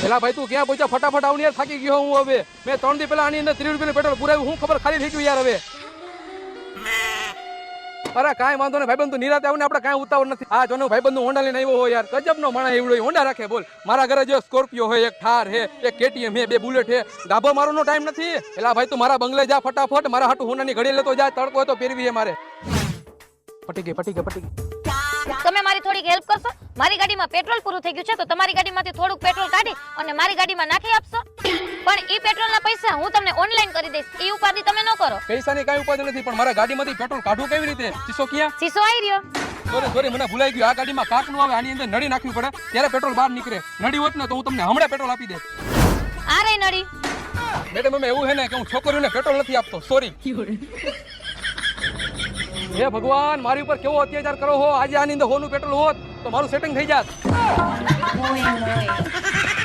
પેલા ભાઈ તું ક્યાં પહોંચ્યા? ફટાફટ આવ ને યાર, થાકી ગયો હું હવે. મેં 3 દી પહેલા આની અંદર 30 રૂપિયાનું પેટ્રોલ પુરાવ્યું, હું ખબર ખાલી થઈ ગયું યાર હવે. અરે કાંઈ વાંધો નહીં ભાઈબંધ, તું નિરાતે આવ ને, આપણે કાંઈ ઉતાવળ નથી. આ જોનો ભાઈબંધ નું હોન્ડા લઈને આવ્યો હોય યાર, ગજબનો માણસ એવડો હોન્ડા રાખે બોલ. મારા ઘરે જો સ્કોર્પિયો હોય, એક થાર હે, એક કેટીએમ હે, 2 બુલેટ હે. ડાબો મારવાનો ટાઈમ નથી. એલા ભાઈ તું મારા બંગલે જા ફટાફટ, મારા હાટુ હોન્ડાની ઘડી લેતો જા, તડકો હોય તો પહેરવી હે મારે. પટી ગઈ. તમે મારી થોડીક હેલ્પ કરશો? મારી ગાડીમાં પેટ્રોલ પૂરું થઈ ગયું છે, તો તમારી ગાડીમાંથી થોડુંક પેટ્રોલ કાઢી અને મારી ગાડીમાં નાખી આપશો? પણ ઈ પેટ્રોલના પૈસા હું તમને ઓનલાઈન કરી દઈશ, ઈ ઉપાધિ તમે ન કરો. પૈસાની કાંઈ ઉપાધિ નથી, પણ મારા ગાડીમાંથી પેટ્રોલ કાઢવું કેવી રીતે? શીશો ક્યાં? શીશો આવી રહ્યો. સોરી મને ભૂલાઈ ગયું. આ ગાડીમાં કાક નું આવે, આની અંદર નળી નાખવી પડે ત્યારે પેટ્રોલ બહાર નીકળે. નળી હોત ને તો હું તમને હમણાં પેટ્રોલ આપી દે. આ રહી નળી. મેડમ અમે એવું છે ને કે હું છોકરીઓને પેટ્રોલ નથી આપતો, સોરી. હે ભગવાન, મારી ઉપર કેવો અત્યાચાર કરો હો. આજે આની અંદર હોનું પેટ્રોલ હોત તો મારું સેટિંગ થઈ જાત.